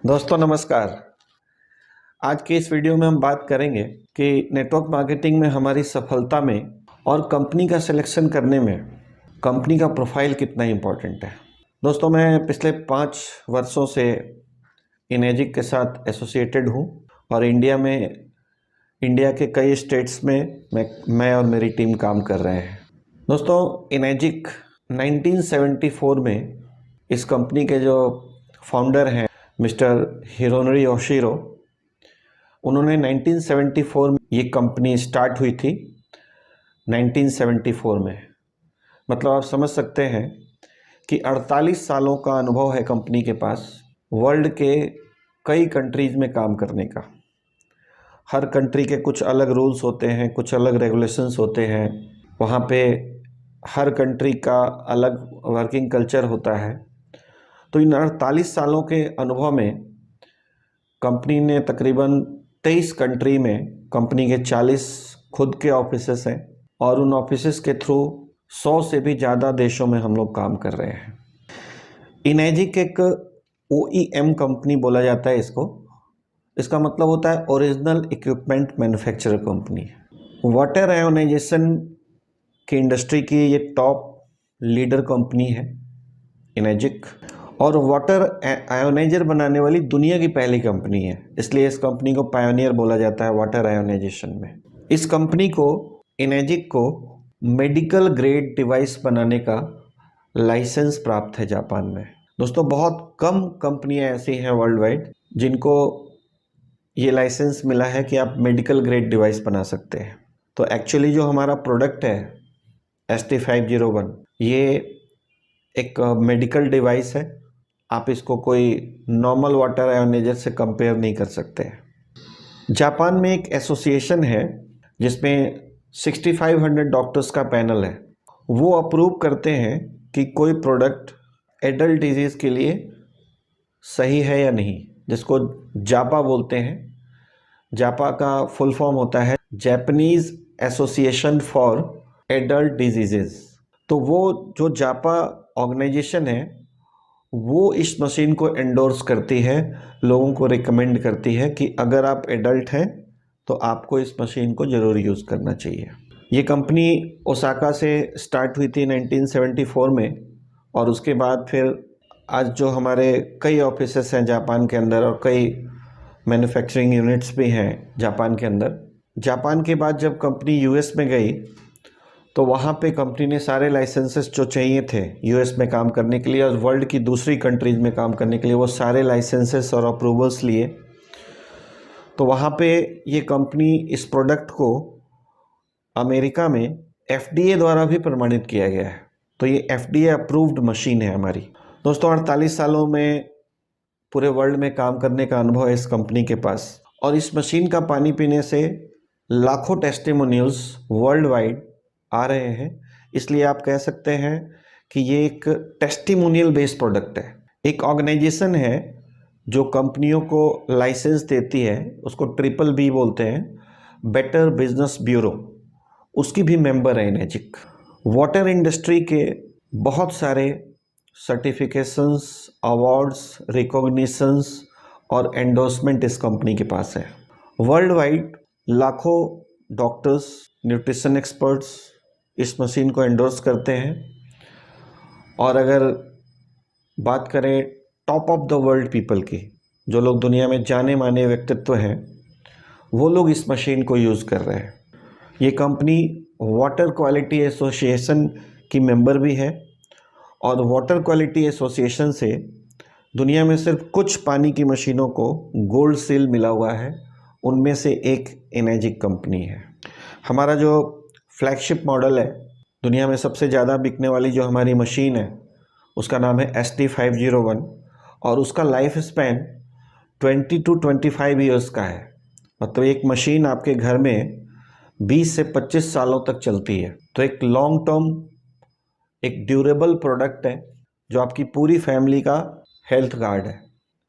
दोस्तों नमस्कार। आज के इस वीडियो में हम बात करेंगे कि नेटवर्क मार्केटिंग में हमारी सफलता में और कंपनी का सिलेक्शन करने में कंपनी का प्रोफाइल कितना इम्पोर्टेंट है। दोस्तों मैं पिछले 5 वर्षों से इनेजिक के साथ एसोसिएटेड हूँ और इंडिया के कई स्टेट्स में मैं और मेरी टीम काम कर रहे हैं। दोस्तों इनेजिक 1974 में इस कंपनी के जो फाउंडर हैं मिस्टर हिरोनोरी योशिरो, उन्होंने 1974 में ये कंपनी स्टार्ट हुई थी। 1974 में मतलब आप समझ सकते हैं कि 48 सालों का अनुभव है कंपनी के पास वर्ल्ड के कई कंट्रीज़ में काम करने का। हर कंट्री के कुछ अलग रूल्स होते हैं, कुछ अलग रेगुलेशंस होते हैं, वहाँ पे हर कंट्री का अलग वर्किंग कल्चर होता है। तो इन 48 सालों के अनुभव में कंपनी ने तकरीबन 23 कंट्री में कंपनी के 40 खुद के ऑफिसेस हैं और उन ऑफिसेस के थ्रू 100 से भी ज़्यादा देशों में हम लोग काम कर रहे हैं। इनेजिक एक OEM कंपनी बोला जाता है इसको। इसका मतलब होता है original equipment manufacturer company. Water ionization की इंडस्ट्री की ये टॉप लीडर कंपनी है इनेजिक, और वाटर आयोनाइजर बनाने वाली दुनिया की पहली कंपनी है, इसलिए इस कंपनी को पायोनियर बोला जाता है वाटर आयोनाइजेशन में। इस कंपनी को इनेजिक को मेडिकल ग्रेड डिवाइस बनाने का लाइसेंस प्राप्त है जापान में। दोस्तों बहुत कम कंपनियां ऐसी हैं वर्ल्ड वाइड जिनको ये लाइसेंस मिला है कि आप मेडिकल ग्रेड डिवाइस बना सकते हैं। तो एक्चुअली जो हमारा प्रोडक्ट है ST501 ये एक मेडिकल डिवाइस है। आप इसको कोई नॉर्मल वाटर आयोनाइजर से कंपेयर नहीं कर सकते। जापान में एक एसोसिएशन है जिसमें 6500 डॉक्टर्स का पैनल है। वो अप्रूव करते हैं कि कोई प्रोडक्ट एडल्ट डिजीज़ के लिए सही है या नहीं, जिसको जापा बोलते हैं। जापा का फुल फॉर्म होता है Japanese association for adult diseases. तो वो जो जापा ऑर्गेनाइजेशन है वो इस मशीन को एंडोर्स करती है, लोगों को रिकमेंड करती है कि अगर आप एडल्ट हैं तो आपको इस मशीन को ज़रूर यूज़ करना चाहिए। ये कंपनी ओसाका से स्टार्ट हुई थी 1974 में, और उसके बाद फिर आज जो हमारे कई ऑफिसेस हैं जापान के अंदर और कई मैन्युफैक्चरिंग यूनिट्स भी हैं जापान के अंदर। जापान के बाद जब कंपनी US में गई तो वहाँ पे कंपनी ने सारे लाइसेंसेस जो चाहिए थे US में काम करने के लिए और वर्ल्ड की दूसरी कंट्रीज़ में काम करने के लिए, वो सारे लाइसेंसेस और अप्रूवल्स लिए। तो वहाँ पे ये कंपनी इस प्रोडक्ट को अमेरिका में FDA द्वारा भी प्रमाणित किया गया है। तो ये FDA अप्रूव्ड मशीन है हमारी। दोस्तों 48 सालों में पूरे वर्ल्ड में काम करने का अनुभव है इस कंपनी के पास, और इस मशीन का पानी पीने से लाखों टेस्टिमोनियल्स वर्ल्ड वाइड आ रहे हैं। इसलिए आप कह सकते हैं कि ये एक टेस्टिमोनियल बेस्ड प्रोडक्ट है। एक ऑर्गेनाइजेशन है जो कंपनियों को लाइसेंस देती है, उसको BBB बोलते हैं, बेटर बिजनेस ब्यूरो, उसकी भी मेंबर है इनेजिक। वाटर इंडस्ट्री के बहुत सारे सर्टिफिकेशंस, अवार्ड्स, रिकॉग्निशंस और एंडोर्समेंट इस कंपनी के पास है। वर्ल्ड वाइड लाखों डॉक्टर्स, न्यूट्रिशन एक्सपर्ट्स इस मशीन को एंडोर्स करते हैं। और अगर बात करें top of the world people की, जो लोग दुनिया में जाने माने व्यक्तित्व हैं, वो लोग इस मशीन को यूज़ कर रहे हैं। ये कंपनी वाटर क्वालिटी एसोसिएशन की मेंबर भी है, और वाटर क्वालिटी एसोसिएशन से दुनिया में सिर्फ कुछ पानी की मशीनों को गोल्ड सील मिला हुआ है, उनमें से एक इनेजिक कंपनी है। हमारा जो फ्लैगशिप मॉडल है, दुनिया में सबसे ज़्यादा बिकने वाली जो हमारी मशीन है, उसका नाम है ST501, और उसका लाइफ स्पैन 20 to 25 ईयर्स का है। मतलब एक मशीन आपके घर में 20 से 25 सालों तक चलती है। तो एक लॉन्ग टर्म, एक ड्यूरेबल प्रोडक्ट है जो आपकी पूरी फैमिली का हेल्थ गार्ड है।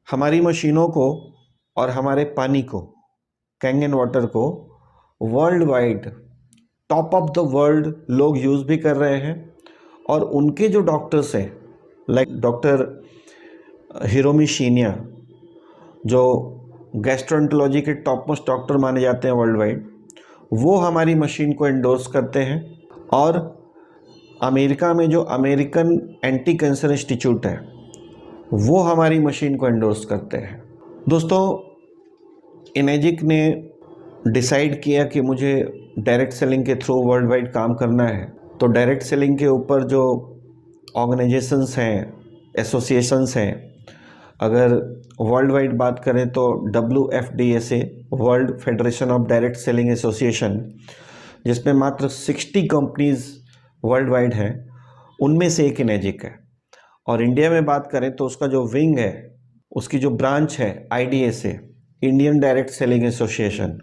हमारी मशीनों को और हमारे पानी को, कैंगन वाटर को, world wide top of the world लोग यूज़ भी कर रहे हैं। और उनके जो डॉक्टर्स हैं, लाइक डॉक्टर हिरोमी शिनिया, जो गैस्ट्रोएंटरोलॉजी के टॉप मोस्ट डॉक्टर माने जाते हैं वर्ल्ड वाइड, वो हमारी मशीन को एंडोर्स करते हैं। और अमेरिका में जो अमेरिकन एंटी कैंसर इंस्टीट्यूट है वो हमारी मशीन को एंडोर्स करते हैं। दोस्तों, इनेजिक ने डिसाइड किया कि मुझे डायरेक्ट सेलिंग के थ्रू वर्ल्ड वाइड काम करना है। तो डायरेक्ट सेलिंग के ऊपर जो ऑर्गेनाइजेशंस हैं, एसोसिएशंस हैं, अगर वर्ल्ड वाइड बात करें तो WFDSA, world federation of direct selling association, जिसमें मात्र 60 कंपनीज वर्ल्ड वाइड हैं, उनमें से एक इनेजिक है। और इंडिया में बात करें तो उसका जो विंग है, उसकी जो ब्रांच है IDSA, Indian direct selling association,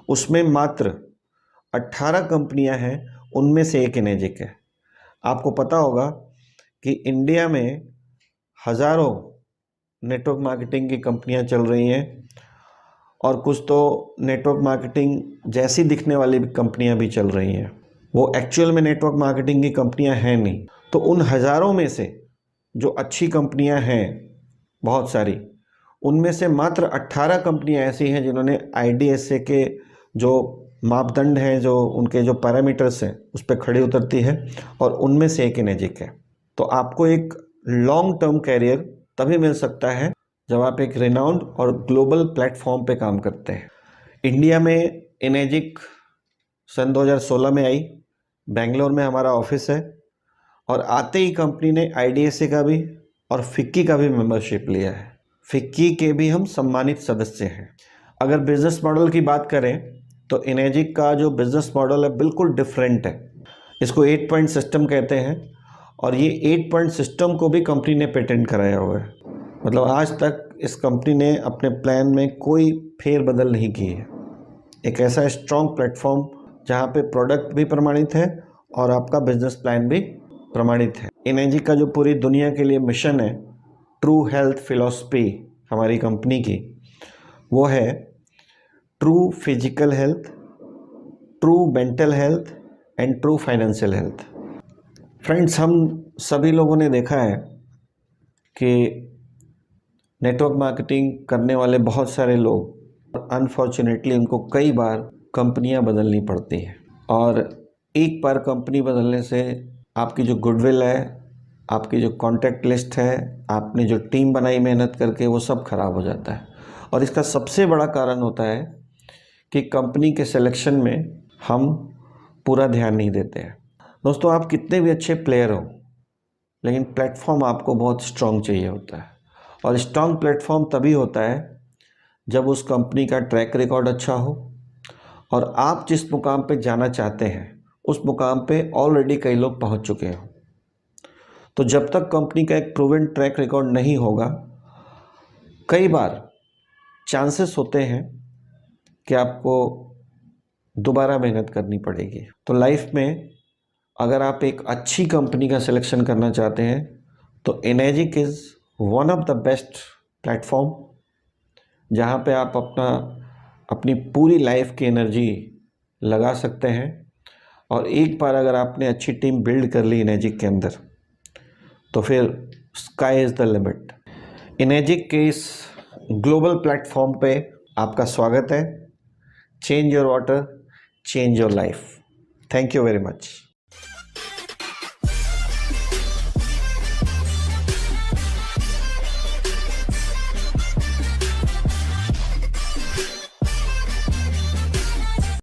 उसमें मात्र 18 कंपनियां हैं, उनमें से एक इनेजिक है। आपको पता होगा कि इंडिया में हज़ारों नेटवर्क मार्केटिंग की कंपनियां चल रही हैं और कुछ तो नेटवर्क मार्केटिंग जैसी दिखने वाली कंपनियां भी चल रही हैं। वो एक्चुअल में नेटवर्क मार्केटिंग की कंपनियां हैं नहीं। तो उन हज़ारों में से जो अच्छी कंपनियां हैं बहुत सारी, उनमें से मात्र 18 कंपनियां ऐसी हैं जिन्होंने IDSA के जो मापदंड हैं, जो उनके जो पैरामीटर्स हैं, उस पर खड़ी उतरती है, और उनमें से एक इनेजिक है। तो आपको एक लॉन्ग टर्म कैरियर तभी मिल सकता है जब आप एक रिनाउंड और ग्लोबल प्लेटफॉर्म पे काम करते हैं। इंडिया में इनेजिक सन 2016 में आई, बेंगलोर में हमारा ऑफिस है, और आते ही कंपनी ने IDSA का भी और फिक्की का भी मेंबरशिप लिया है। फिक्की के भी हम सम्मानित सदस्य हैं। अगर बिजनेस मॉडल की बात करें तो इनेजिक का जो बिजनेस मॉडल है बिल्कुल डिफरेंट है। इसको 8 पॉइंट सिस्टम कहते हैं, और ये 8 पॉइंट सिस्टम को भी कंपनी ने पेटेंट कराया हुआ है। मतलब आज तक इस कंपनी ने अपने प्लान में कोई फेरबदल नहीं की है। एक ऐसा स्ट्रॉन्ग प्लेटफॉर्म जहाँ पे प्रोडक्ट भी प्रमाणित है और आपका बिजनेस प्लान भी प्रमाणित है। इनेजिक का जो पूरी दुनिया के लिए मिशन है, ट्रू हेल्थ फिलॉसफी हमारी कंपनी की, वो है true physical health, true mental health and true financial health. Friends, हम सभी लोगों ने देखा है कि नेटवर्क मार्केटिंग करने वाले बहुत सारे लोग, अनफॉर्चुनेटली उनको कई बार कंपनियां बदलनी पड़ती हैं, और एक बार कंपनी बदलने से आपकी जो गुडविल है, आपकी जो कॉन्टैक्ट लिस्ट है, आपने जो टीम बनाई मेहनत करके, वो सब खराब हो जाता है। और इसका सबसे बड़ा कारण होता है कि कंपनी के सिलेक्शन में हम पूरा ध्यान नहीं देते हैं। दोस्तों, आप कितने भी अच्छे प्लेयर हो, लेकिन प्लेटफॉर्म आपको बहुत स्ट्रॉन्ग चाहिए होता है। और स्ट्रॉन्ग प्लेटफॉर्म तभी होता है जब उस कंपनी का ट्रैक रिकॉर्ड अच्छा हो, और आप जिस मुकाम पे जाना चाहते हैं उस मुकाम पे ऑलरेडी कई लोग पहुंच चुके हों। तो जब तक कंपनी का एक प्रूवन ट्रैक रिकॉर्ड नहीं होगा, कई बार चांसेस होते हैं कि आपको दोबारा मेहनत करनी पड़ेगी। तो लाइफ में अगर आप एक अच्छी कंपनी का सिलेक्शन करना चाहते हैं तो इनेजिक is one of the best platform, जहाँ पे आप अपनी पूरी लाइफ की एनर्जी लगा सकते हैं। और एक बार अगर आपने अच्छी टीम बिल्ड कर ली इनेजिक के अंदर, तो फिर स्काई इज़ द लिमिट। इनेजिक के इस ग्लोबल प्लेटफॉर्म पे आपका स्वागत है। Change your water, change your life. Thank you very much.